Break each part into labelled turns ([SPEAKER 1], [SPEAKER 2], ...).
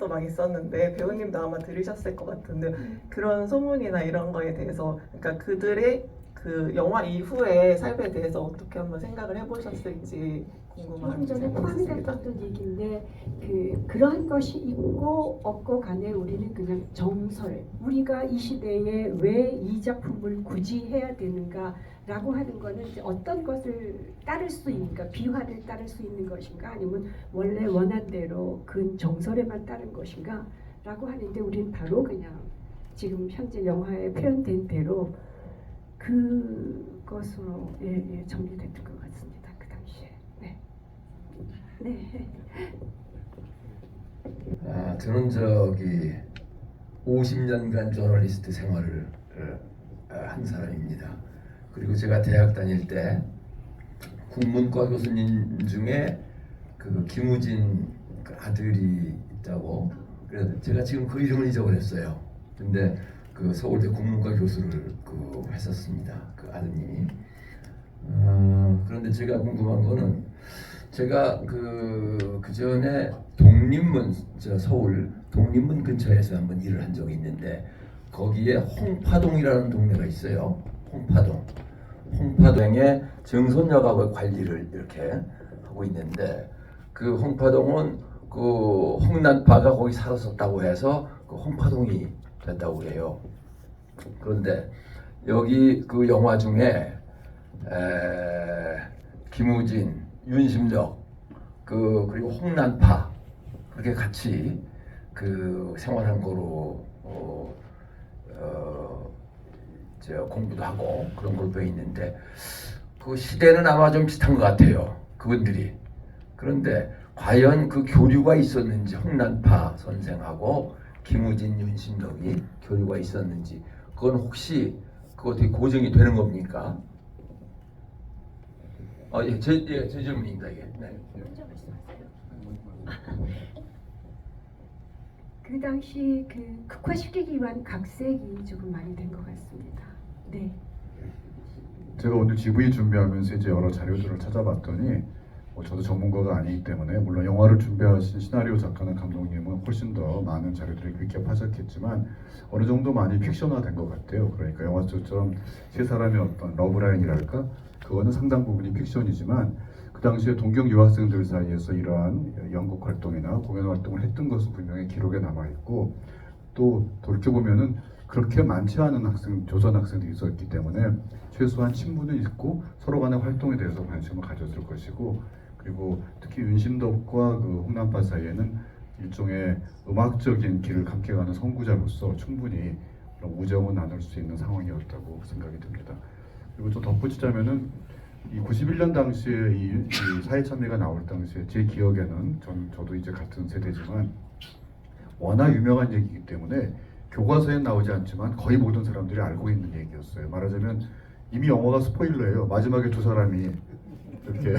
[SPEAKER 1] 소문도 막 있었는데 배우님도 아마 들으셨을 것 같은데 그런 소문이나 이런 거에 대해서 그러니까 그들의 그 영화 이후의 삶에 대해서 어떻게 한번 생각을 해보셨을지
[SPEAKER 2] 조금
[SPEAKER 1] 궁금한
[SPEAKER 2] 전에
[SPEAKER 1] 점이
[SPEAKER 2] 포함이
[SPEAKER 1] 있습니다.
[SPEAKER 2] 됐던 얘기인데 그러한 것이 있고 없고 간에 우리는 그냥 정설, 우리가 이 시대에 왜 이 작품을 굳이 해야 되는가라고 하는 거는 이제 어떤 것을 따를 수 있는가, 비화를 따를 수 있는 것인가, 아니면 원래 원한 대로 그 정설에만 따른 것인가 라고 하는데, 우리는 바로 그냥 지금 현재 영화에 표현된 대로 그것으로 정리됐던 것 같습니다. 그 당시에. 네. 네.
[SPEAKER 3] 저는 50년간 저널리스트 생활을 한 사람입니다. 그리고 제가 대학 다닐 때 국문과 교수님 중에 그 김우진 그 아들이 있다고, 그래서 제가 지금 그 이름을 잊어버렸어요. 근데 그 서울대 국문과 교수를 했었습니다. 그 아드님이. 그런데 제가 궁금한 거는, 제가 그 전에 독립문, 서울 독립문 근처에서 한번 일을 한 적이 있는데, 거기에 홍파동이라는 동네가 있어요. 홍파동에 정선역하고 관리를 이렇게 하고 있는데, 그 홍파동은 그 홍난파가 거기 살았었다고 해서 그 홍파동이 됐다고 해요. 그런데 여기 그 영화 중에 김우진, 윤심적, 그리고 홍난파 그렇게 같이 그 생활한 거로 공부도 하고 그런 걸로 돼 있는데, 그 시대는 아마 좀 비슷한 것 같아요, 그분들이. 그런데 과연 그 교류가 있었는지, 홍난파 선생하고 김우진, 윤심덕이 교류가 있었는지, 그건 혹시 어떻게 고정이 되는 겁니까? 제 질문입니다, 이게. 네.
[SPEAKER 2] 그 당시 극화시키기 위한 각색이 조금 많이 된 것 같습니다. 네.
[SPEAKER 4] 제가 오늘 GV 준비하면서 이제 여러 자료들을 찾아봤더니, 저도 전문가가 아니기 때문에, 물론 영화를 준비하신 시나리오 작가나 감독님은 훨씬 더 많은 자료들을 밀접하셨겠지만 어느 정도 많이 픽션화된 것 같아요. 그러니까 영화 속처럼 세 사람의 어떤 러브라인이랄까, 그거는 상당 부분이 픽션이지만, 그 당시에 동경 유학생들 사이에서 이러한 연극 활동이나 공연 활동을 했던 것은 분명히 기록에 남아있고, 또 돌이켜보면은 그렇게 많지 않은 조선 학생들이 있었기 때문에 최소한 친분은 있고 서로 간의 활동에 대해서 관심을 가졌을 것이고, 그리고 특히 윤심덕과 그 홍난파 사이에는 일종의 음악적인 길을 함께 가는 선구자로서 충분히 그런 우정을 나눌 수 있는 상황이었다고 생각이 듭니다. 그리고 좀 덧붙이자면은 이 91년 당시에 이 사회참여가 나올 당시에 제 기억에는 저도 이제 같은 세대지만 워낙 유명한 얘기이기 때문에 교과서에 나오지 않지만 거의 모든 사람들이 알고 있는 얘기였어요. 말하자면 이미 영화가 스포일러예요. 마지막에 두 사람이 이렇게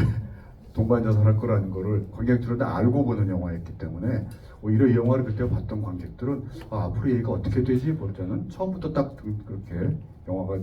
[SPEAKER 4] 동반자살 할 거라는 거를 관객들은 다 알고 보는 영화였기 때문에, 오히려 이 영화를 그때 봤던 관객들은 앞으로 얘기가 어떻게 되지? 보자는 처음부터 딱 그렇게 영화가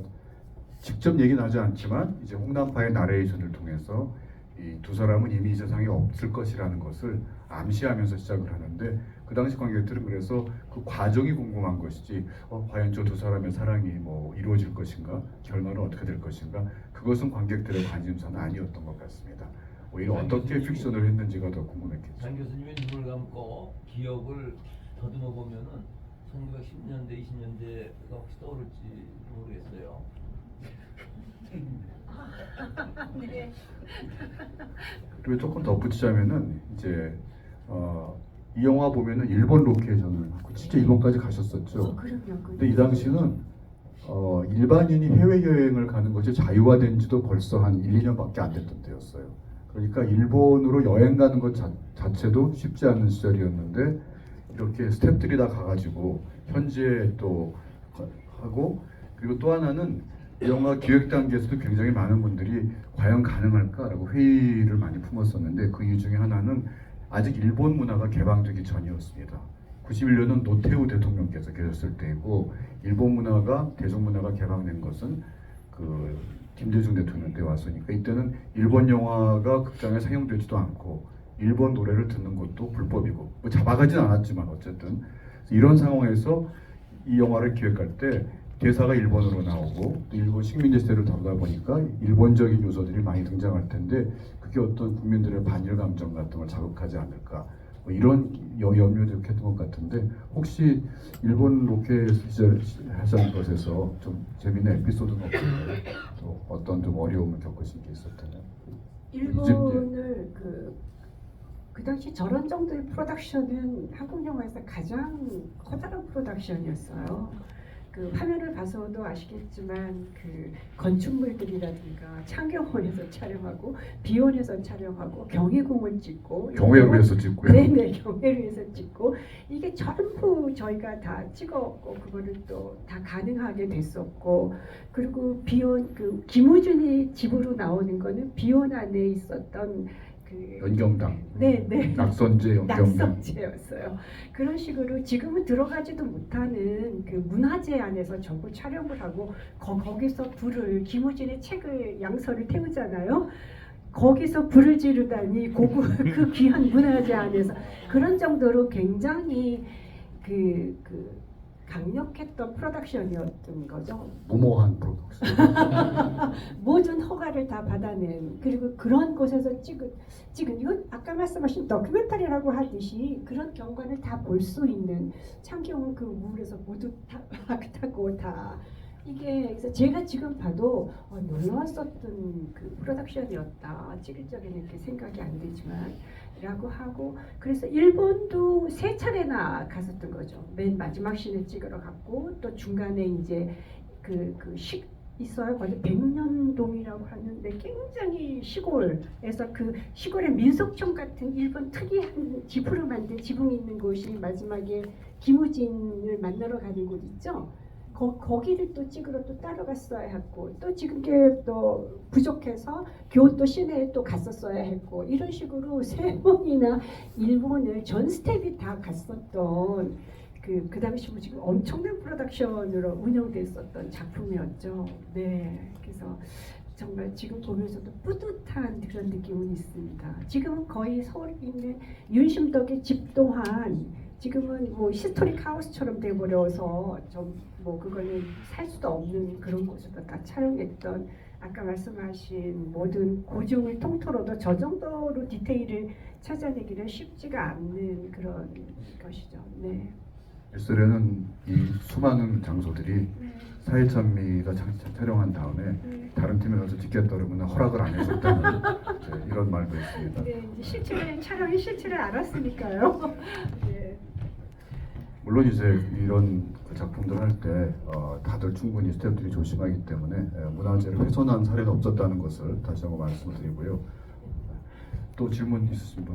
[SPEAKER 4] 직접 얘기는 하지 않지만 이제 홍난파의 나레이션을 통해서 이 두 사람은 이미 이 세상에 없을 것이라는 것을 암시하면서 시작을 하는데, 그 당시 관객들은 그래서 그 과정이 궁금한 것이지, 과연 저 두 사람의 사랑이 뭐 이루어질 것인가, 결말은 어떻게 될 것인가, 그것은 관객들의 관심사는 아니었던 것 같습니다. 오히려 어떻게 픽션을 했는지가 더 궁금했겠죠.
[SPEAKER 5] 장 교수님의 눈을 감고 기억을 더듬어 보면은 1910년대, 20년대가 혹시 떠오를지 모르겠어요.
[SPEAKER 2] 네.
[SPEAKER 4] 그리고 조금 덧붙이자면은 이제 이 영화 보면은 일본 로케이션을 진짜 일본까지 가셨었죠.
[SPEAKER 2] 그럼요.
[SPEAKER 4] 근데 이 당시는 일반인이 해외 여행을 가는 것이 자유화된 지도 벌써 한 1, 2년밖에 안 됐던 때였어요. 그러니까 일본으로 여행 가는 것 자체도 쉽지 않은 시절이었는데, 이렇게 스태프들이 다 가가지고 현지에 또 하고, 그리고 또 하나는 영화 기획 단계에서도 굉장히 많은 분들이 과연 가능할까라고 회의를 많이 품었었는데, 그 이유 중에 하나는 아직 일본 문화가 개방되기 전이었습니다. 91년은 노태우 대통령께서 계셨을 때이고, 일본 문화가, 대중문화가 개방된 것은 그 김대중 대통령 때 왔으니까, 이때는 일본 영화가 극장에 상영되지도 않고 일본 노래를 듣는 것도 불법이고 뭐 잡아가진 않았지만 어쨌든 이런 상황에서 이 영화를 기획할 때 대사가 일본어로 나오고 또 일본 식민지 시대를 다루다 보니까 일본적인 요소들이 많이 등장할 텐데 그게 어떤 국민들의 반일 감정 같은 걸 자극하지 않을까 뭐 이런 염려도 했던 것 같은데 혹시 일본 로켓 시절 하신 것에서 좀 재미있는 에피소드는 없을까요? 또 어떤 좀 어려움을 겪으신 게 있었다면
[SPEAKER 2] 일본을 그 당시 저런 정도의 프로덕션은 한국 영화에서 가장 커다란 프로덕션이었어요. 그 화면을 봐서도 아시겠지만 그 건축물들이라든가 창경원에서 촬영하고 비원에서 촬영하고 경희궁을 찍고
[SPEAKER 4] 경회로에서 찍고요.
[SPEAKER 2] 네네 경회로에서 찍고 이게 전부 저희가 다 찍었고 그거를 또 다 가능하게 됐었고 그리고 비원 그 김우준이 집으로 나오는 거는 비원 안에 있었던 그
[SPEAKER 4] 연경당,
[SPEAKER 2] 네네
[SPEAKER 4] 낙선제 연경당.
[SPEAKER 2] 낙성제였어요. 그런 식으로 지금은 들어가지도 못하는 그 문화재 안에서 전부 촬영을 하고 거기서 불을 김우진의 책을 양서를 태우잖아요. 거기서 불을 지르다니 그 귀한 문화재 안에서 그런 정도로 굉장히 그 강력했던 프로덕션이었던 거죠.
[SPEAKER 4] 무모한 프로덕션.
[SPEAKER 2] 모든 허가를 다 받아낸 그리고 그런 곳에서 찍은 이건 아까 말씀하신 다큐멘터리라고 하듯이 그런 경관을 다 볼 수 있는 창경은 그 물에서 모두 타고 다 이게 그래서 제가 지금 봐도 놀라웠었던 그 프로덕션이었다. 찍을 적에는 이렇게 생각이 안 되지만 라고 하고 그래서 일본도 3차례나 갔었던 거죠. 맨 마지막 씬을 찍으러 갔고 또 중간에 이제 그 있어요. 거기 백년동이라고 하는데 굉장히 시골에서 그 시골의 민속촌 같은 일본 특이한 지프로 만든 지붕이 있는 곳이 마지막에 김우진을 만나러 가는 곳 있죠. 거기를 또 찍으러 또 따라갔어야 했고 또 지금 게 또 부족해서 교토 시내에 또 갔었어야 했고 이런 식으로 3번이나 일본을 전 스텝이 다 갔었던 그 당시 뭐 지금 엄청난 프로덕션으로 운영됐었던 작품이었죠. 네, 그래서 정말 지금 보면서도 뿌듯한 그런 느낌은 있습니다. 지금은 거의 서울에 있는 윤심덕의 집 또한 지금은 뭐 히스토릭 하우스처럼 돼버려서 좀 뭐 그거는 살 수도 없는 그런 곳에서 다 촬영했던 아까 말씀하신 모든 고증을 통틀어도 저 정도로 디테일을 찾아내기는 쉽지가 않는 그런 것이죠. 네.
[SPEAKER 4] 일설에는 이 수많은 장소들이
[SPEAKER 2] 네.
[SPEAKER 4] 사회찬미가 촬영한 다음에 다른 팀에 가서 찍겠다 그러면 허락을 안 해줬다는 이런 말도 있습니다.
[SPEAKER 2] 네, 이제 촬영의 실체를 알았으니까요. 네.
[SPEAKER 4] 물론 이제 이런 그 작품들 할 때 다들 충분히 스태프들이 조심하기 때문에 문화재를 훼손한 사례가 없었다는 것을 다시 한번 말씀을 드리고요. 또 질문 있으신 분?